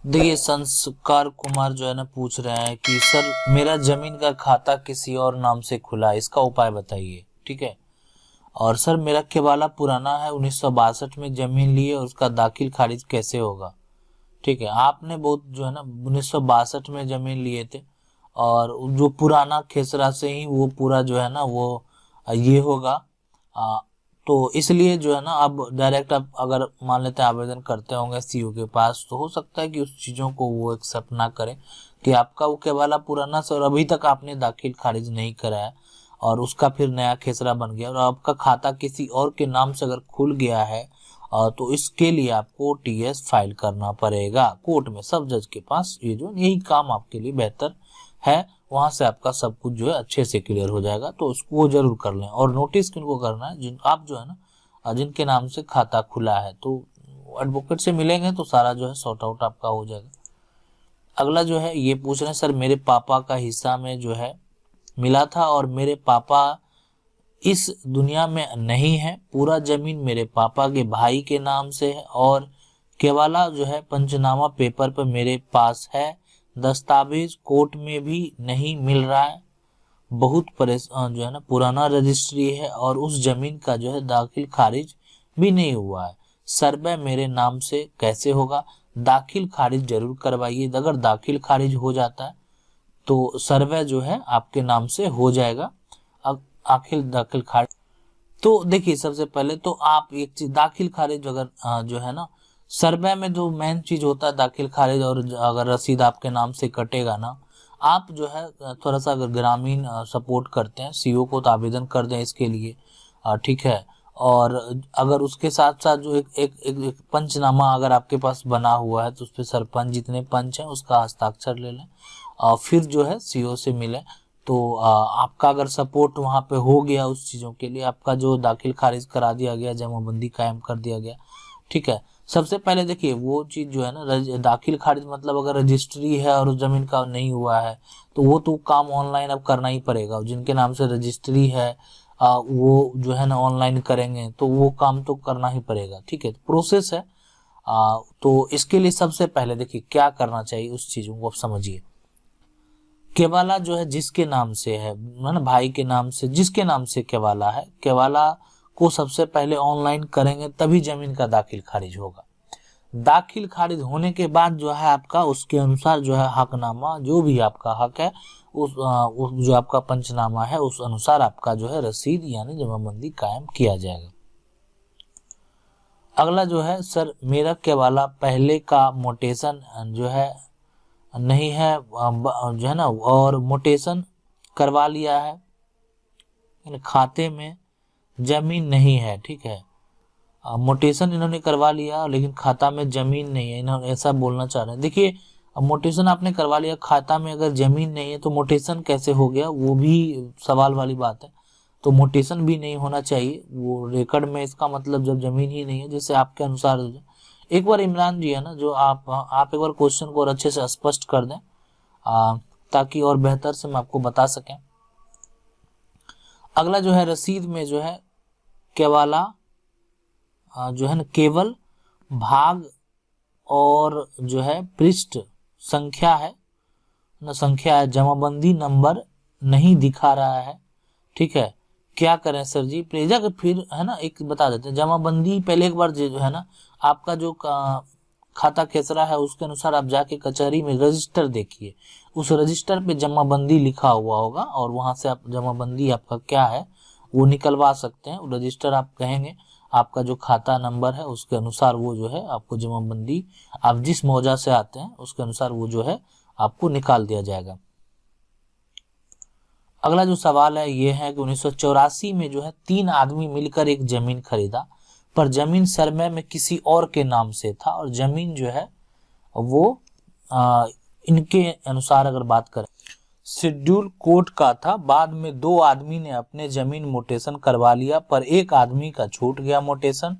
देखिए संस्कार कुमार जो है ना पूछ रहे हैं कि सर मेरा जमीन का खाता किसी और नाम से खुला है, इसका उपाय बताइए। ठीक है। और सर मेरा केवाला पुराना है, 1962 में जमीन ली है और उसका दाखिल खारिज कैसे होगा। ठीक है, आपने बहुत जो है ना 1962 में जमीन लिए थे और जो पुराना खेसरा से ही वो पूरा जो है ना वो ये होगा। तो इसलिए जो है ना अब डायरेक्ट आप अगर मान लेते हैं आवेदन करते होंगे सीओ के पास, तो हो सकता है कि उस चीजों को वो एक्सेप्ट ना करें कि आपका वो केवाला पुराना से और अभी तक आपने दाखिल खारिज नहीं कराया और उसका फिर नया खेसरा बन गया और आपका खाता किसी और के नाम से अगर खुल गया है तो इसके लिए आपको टीएस फाइल करना पड़ेगा कोर्ट में, सब जज के पास। ये जो यही काम आपके लिए बेहतर है, वहां से आपका सब कुछ जो है अच्छे से क्लियर हो जाएगा, तो उसको जरूर कर लें। और नोटिस किनको करना है, जिन आप जो है ना जिनके नाम से खाता खुला है, तो एडवोकेट से मिलेंगे तो सारा जो है सॉर्ट आउट आपका हो जाएगा। अगला जो है ये पूछ रहे हैं सर मेरे पापा का हिस्सा में जो है मिला था और मेरे पापा इस दुनिया में नहीं है, पूरा जमीन मेरे पापा के भाई के नाम से है और केवाला जो है पंचनामा पेपर पर मेरे पास है, दस्तावेज कोर्ट में भी नहीं मिल रहा है, बहुत परेशान जो है ना पुराना रजिस्ट्री है और उस जमीन का जो है दाखिल खारिज भी नहीं हुआ है, सर्वे मेरे नाम से कैसे होगा। दाखिल खारिज जरूर करवाइए, अगर दाखिल खारिज हो जाता है तो सर्वे जो है आपके नाम से हो जाएगा। अब आखिर दाखिल खारिज, तो देखिए सबसे पहले तो आप एक चीज दाखिल खारिज अगर जो है ना सर्वे में जो मेन चीज होता है दाखिल खारिज, और अगर रसीद आपके नाम से कटेगा ना, आप जो है थोड़ा सा अगर ग्रामीण सपोर्ट करते हैं सीओ को तो आवेदन कर दें इसके लिए। ठीक है। और अगर उसके साथ साथ जो एक पंचनामा अगर आपके पास बना हुआ है तो उस पर सरपंच जितने पंच हैं उसका हस्ताक्षर ले लें और फिर जो है सीओ से मिले, तो आपका अगर सपोर्ट वहां पे हो गया उस चीजों के लिए, आपका जो दाखिल खारिज करा दिया गया, जमाबंदी कायम कर दिया गया। ठीक है। सबसे पहले देखिए वो चीज जो है ना दाखिल खारिज मतलब अगर रजिस्ट्री है और उस जमीन का नहीं हुआ है तो वो तो काम ऑनलाइन अब करना ही पड़ेगा। जिनके नाम से रजिस्ट्री है वो जो है ना ऑनलाइन करेंगे तो वो काम तो करना ही पड़ेगा। ठीक है, प्रोसेस है। तो इसके लिए सबसे पहले देखिए क्या करना चाहिए उस चीजों को आप समझिए। केवाला जो है जिसके नाम से है ना, भाई के नाम से जिसके नाम से केवाला है, केवाला को सबसे पहले ऑनलाइन करेंगे तभी जमीन का दाखिल खारिज होगा। दाखिल खारिज होने के बाद जो है आपका उसके अनुसार जो है हकनामा जो भी आपका हक है उस जो आपका पंचनामा है उस अनुसार आपका जो है रसीद यानी जमाबंदी कायम किया जाएगा। अगला जो है सर मेरा केवाला पहले का मोटेशन जो है नहीं है जो है ना, और मोटेशन करवा लिया है, खाते में जमीन नहीं है। ठीक है, मोटेशन इन्होंने करवा लिया लेकिन खाता में जमीन नहीं है, इन्होंने ऐसा बोलना चाह रहे हैं। देखिए मोटेशन आपने करवा लिया, खाता में अगर जमीन नहीं है तो मोटेशन कैसे हो गया, वो भी सवाल वाली बात है। तो मोटेशन भी नहीं होना चाहिए वो रिकॉर्ड में, इसका मतलब जब जमीन ही नहीं है जैसे आपके अनुसार। एक बार इमरान जी है ना जो आप एक बार क्वेश्चन को और अच्छे से स्पष्ट कर दें ताकि और बेहतर से मैं आपको बता सकें। अगला जो है रसीद में जो है केवाला जो है ना केवल भाग और जो है पृष्ठ संख्या है ना, संख्या है, जमाबंदी नंबर नहीं दिखा रहा है। ठीक है, क्या करें सर जी, प्रेजा के फिर है ना एक बता देते हैं जमाबंदी पहले एक बार जो है ना आपका जो खाता खेसरा है उसके अनुसार आप जाके कचहरी में रजिस्टर देखिए, उस रजिस्टर पे जमाबंदी लिखा हुआ होगा और वहां से आप जमाबंदी आपका क्या है वो निकलवा सकते हैं। रजिस्टर आप कहेंगे आपका जो खाता नंबर है उसके अनुसार वो जो है आपको जमाबंदी आप जिस मौजा से आते हैं उसके अनुसार वो जो है आपको निकाल दिया जाएगा। अगला जो सवाल है ये है कि 1984 में जो है 3 आदमी मिलकर एक जमीन खरीदा पर जमीन सर्वे में किसी और के नाम से था और जमीन जो है वो इनके अनुसार अगर बात करें शेड्यूल कोर्ट का था, बाद में 2 आदमी ने अपने जमीन मोटेशन करवा लिया पर एक आदमी का छूट गया मोटेशन,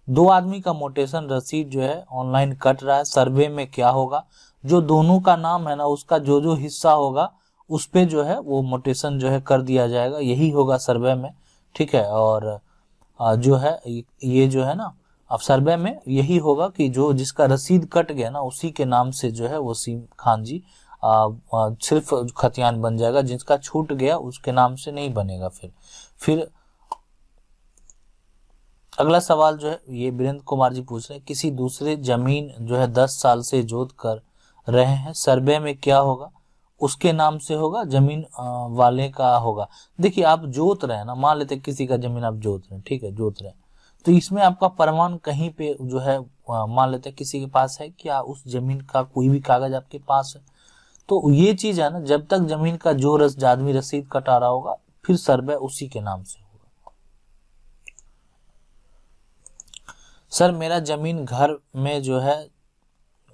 2 आदमी का मोटेशन रसीद जो है ऑनलाइन कट रहा है, सर्वे में क्या होगा, जो दोनों का नाम है ना उसका जो जो हिस्सा होगा उस पे जो है वो मोटेशन जो है कर दिया जाएगा, यही होगा सर्वे में। ठीक है, और जो है ये जो है ना अब सर्वे में यही होगा कि जो जिसका रसीद कट गया ना उसी के नाम से जो है वसीम खान जी सिर्फ खतियान बन जाएगा, जिसका छूट गया उसके नाम से नहीं बनेगा। फिर अगला सवाल जो है ये वीरेंद्र कुमार जी पूछ रहे हैं, किसी दूसरे जमीन जो है 10 साल से जोत कर रहे हैं, सर्वे में क्या होगा? उसके नाम से होगा, जमीन वाले का होगा। देखिए आप जोत रहे हैं ना, मान लेते किसी का जमीन आप जोत रहे हैं, ठीक है, जोत रहे हैं, तो इसमें आपका प्रमाण कहीं पे जो है मान लेते किसी के पास है, क्या उस जमीन का कोई भी कागज आपके पास है? तो ये चीज है ना, जब तक जमीन का जो आदमी रसीद कटा रहा होगा फिर सर्वे उसी के नाम से होगा। सर मेरा जमीन घर में जो है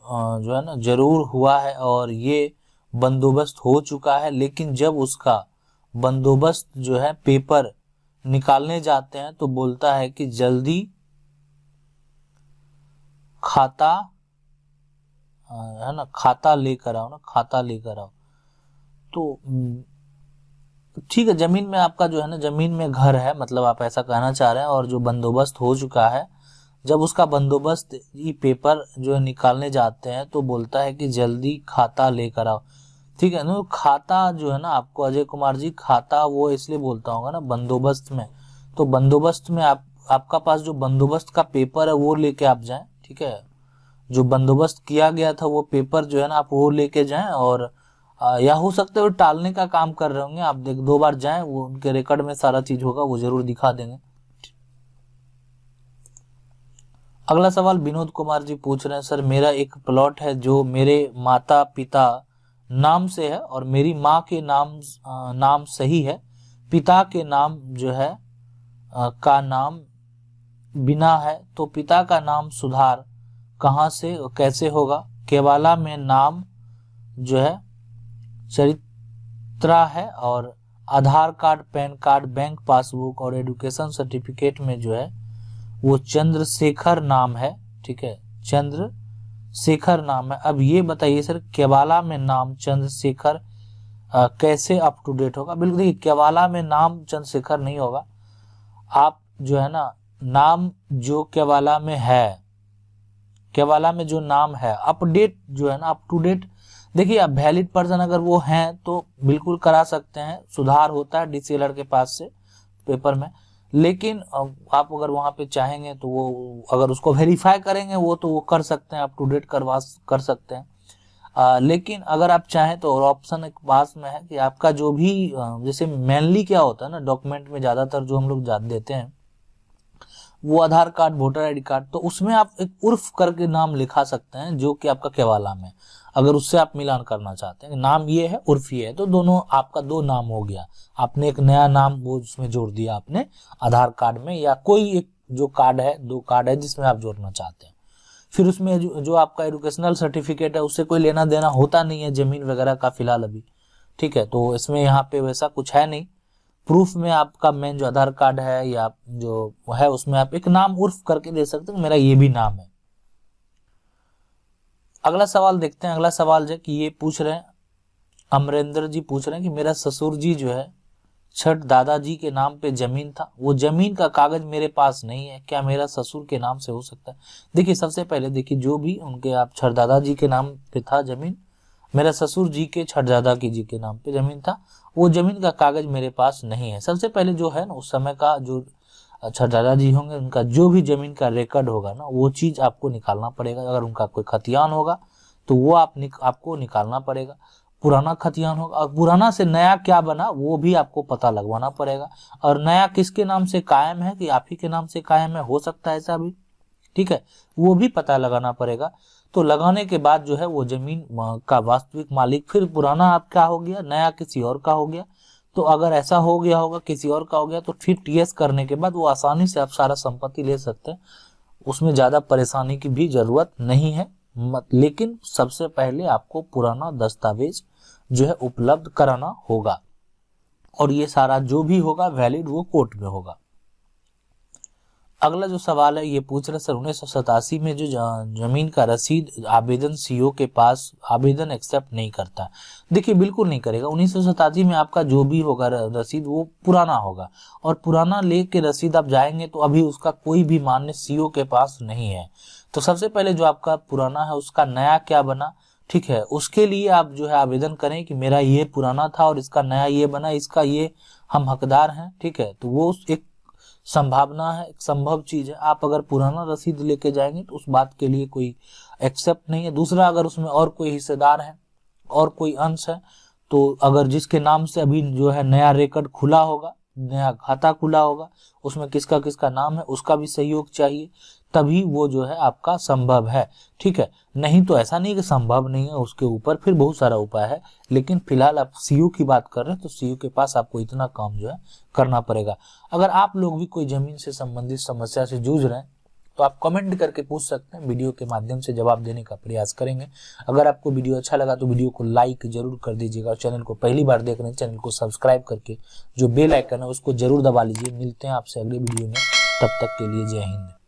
ना जरूर हुआ है और ये बंदोबस्त हो चुका है, लेकिन जब उसका बंदोबस्त जो है पेपर निकालने जाते हैं तो बोलता है कि जल्दी खाता है ना, खाता लेकर आओ ना, खाता लेकर आओ। तो ठीक है, जमीन में आपका जो है ना, जमीन में घर है, मतलब आप ऐसा कहना चाह रहे हैं, और जो बंदोबस्त हो चुका है, जब उसका बंदोबस्त ये पेपर जो है निकालने जाते हैं तो बोलता है कि जल्दी खाता लेकर आओ। ठीक है ना, खाता जो है ना आपको अजय कुमार जी, खाता वो इसलिए बोलता होगा ना बंदोबस्त में, तो बंदोबस्त में आपका पास जो बंदोबस्त का पेपर है वो लेके आप जाएं, ठीक है, जो बंदोबस्त किया गया था वो पेपर जो है ना आप वो लेके जाएं, और या हो सकता है वो टालने का काम कर रहे होंगे, आप 2 बार जाएं, वो उनके रिकॉर्ड में सारा चीज होगा, वो जरूर दिखा देंगे। अगला सवाल विनोद कुमार जी पूछ रहे हैं, सर मेरा एक प्लॉट है जो मेरे माता पिता नाम से है और मेरी माँ के नाम सही है, पिता के नाम जो है का नाम बिना है, तो पिता का नाम सुधार कहाँ से कैसे होगा? केवाला में नाम जो है चरित्रा है और Aadhaar card, PAN card, bank passbook और एजुकेशन सर्टिफिकेट में जो है वो चंद्रशेखर नाम है, ठीक है, चंद्रशेखर नाम है। अब ये बताइए सर केवाला में नाम चंद्रशेखर कैसे अप टू डेट होगा? बिल्कुल देखिए, केवाला में नाम चंद्रशेखर नहीं होगा, आप जो है ना नाम जो केवाला में है, केवाला में जो नाम है अपडेट जो है ना अप टू डेट, देखिए आप वैलिड पर्सन अगर वो हैं तो बिल्कुल करा सकते हैं, सुधार होता है डीसीएलआर के पास से पेपर में, लेकिन आप अगर वहां पे चाहेंगे तो वो अगर उसको वेरीफाई करेंगे वो तो वो कर सकते हैं, अप टू डेट कर सकते हैं। लेकिन अगर आप चाहें तो और ऑप्शन एक पास में है कि आपका जो भी जैसे मेनली क्या होता है ना डॉक्यूमेंट में ज्यादातर जो हम लोग देते हैं वो आधार कार्ड, वोटर आईडी कार्ड, तो उसमें आप एक उर्फ करके नाम लिखा सकते हैं जो कि आपका केवाला में, अगर उससे आप मिलान करना चाहते हैं, नाम ये है उर्फ ये है, तो दोनों आपका 2 नाम हो गया, आपने एक नया नाम वो उसमें जोड़ दिया आपने आधार कार्ड में, या कोई एक जो कार्ड है, 2 कार्ड है जिसमें आप जोड़ना चाहते हैं। फिर उसमें जो आपका एजुकेशनल सर्टिफिकेट है उससे कोई लेना देना होता नहीं है जमीन वगैरह का फिलहाल अभी, ठीक है, तो इसमें यहाँ पे वैसा कुछ है नहीं। प्रूफ में आपका मेन जो आधार कार्ड है या जो है उसमें आप एक नाम उर्फ करके दे सकते हैं, मेरा ये भी नाम है। अगला सवाल देखते हैं, अगला सवाल है कि ये पूछ रहे हैं अमरेंद्र जी पूछ रहे हैं कि मेरा ससुर जी जो है छठ दादाजी के नाम पे जमीन था, वो जमीन का कागज मेरे पास नहीं है, क्या मेरा ससुर के नाम से हो सकता है? देखिए सबसे पहले देखिए जो भी उनके आप छठ दादाजी के नाम पे था जमीन, मेरा ससुर जी के छठ दादा जी के नाम पे जमीन था, वो जमीन का कागज मेरे पास नहीं है। सबसे पहले जो है ना उस समय का जो छठ दादाजी होंगे उनका जो भी जमीन का रिकॉर्ड होगा ना वो चीज आपको निकालना पड़ेगा, अगर उनका कोई खतियान होगा तो वो आपको निकालना पड़ेगा, पुराना खतियान होगा और पुराना से नया क्या बना वो भी आपको पता लगवाना पड़ेगा, और नया किसके नाम से कायम है कि आप ही के नाम से कायम है, हो सकता है ऐसा भी, ठीक है, वो भी पता लगाना पड़ेगा। तो लगाने के बाद जो है वो जमीन का वास्तविक मालिक फिर पुराना आपका हो गया, नया किसी और का हो गया, तो अगर ऐसा हो गया होगा किसी और का हो गया तो फिर टीएस करने के बाद वो आसानी से आप सारा संपत्ति ले सकते हैं, उसमें ज्यादा परेशानी की भी जरूरत नहीं है, लेकिन सबसे पहले आपको पुराना दस्तावेज जो है उपलब्ध कराना होगा, और ये सारा जो भी होगा वैलिड वो कोर्ट में होगा। अगला जो सवाल है ये पूछ रहा सर 1987 में जो जमीन का रसीद आवेदन सीओ के पास आवेदन एक्सेप्ट नहीं करता। देखिए बिल्कुल नहीं करेगा। 1987 में आपका जो भी होगा रसीद वो पुराना होगा, और पुराना लेके रसीद आप जाएंगे तो अभी उसका कोई भी मान्य सीओ के पास नहीं है। तो सबसे पहले जो आपका पुराना है उसका नया क्या बना, ठीक है, उसके लिए आप जो है आवेदन करें कि मेरा ये पुराना था और इसका नया ये बना, इसका ये हम हकदार हैं, ठीक है। तो वो एक संभावना है, एक संभव चीज है। आप अगर पुराना रसीद लेके जाएंगे तो उस बात के लिए कोई एक्सेप्ट नहीं है। दूसरा, अगर उसमें और कोई हिस्सेदार है और कोई अंश है, तो अगर जिसके नाम से अभी जो है नया रिकॉर्ड खुला होगा, नया खाता खुला होगा, उसमें किसका किसका नाम है उसका भी सहयोग चाहिए, तभी वो जो है आपका संभव है, ठीक है। नहीं तो ऐसा नहीं कि संभव नहीं है, उसके ऊपर फिर बहुत सारा उपाय है। लेकिन फिलहाल आप सीयू की बात कर रहे हैं तो सीयू के पास आपको इतना काम जो है करना पड़ेगा। अगर आप लोग भी कोई जमीन से संबंधित समस्या से जूझ रहे हैं तो आप कमेंट करके पूछ सकते हैं, वीडियो के माध्यम से जवाब देने का प्रयास करेंगे। अगर आपको वीडियो अच्छा लगा तो वीडियो को लाइक जरूर कर दीजिएगा, और चैनल को पहली बार देख रहे हैं चैनल को सब्सक्राइब करके जो बेल आइकन है उसको जरूर दबा लीजिए। मिलते हैं आपसे अगले वीडियो में, तब तक के लिए जय हिंद।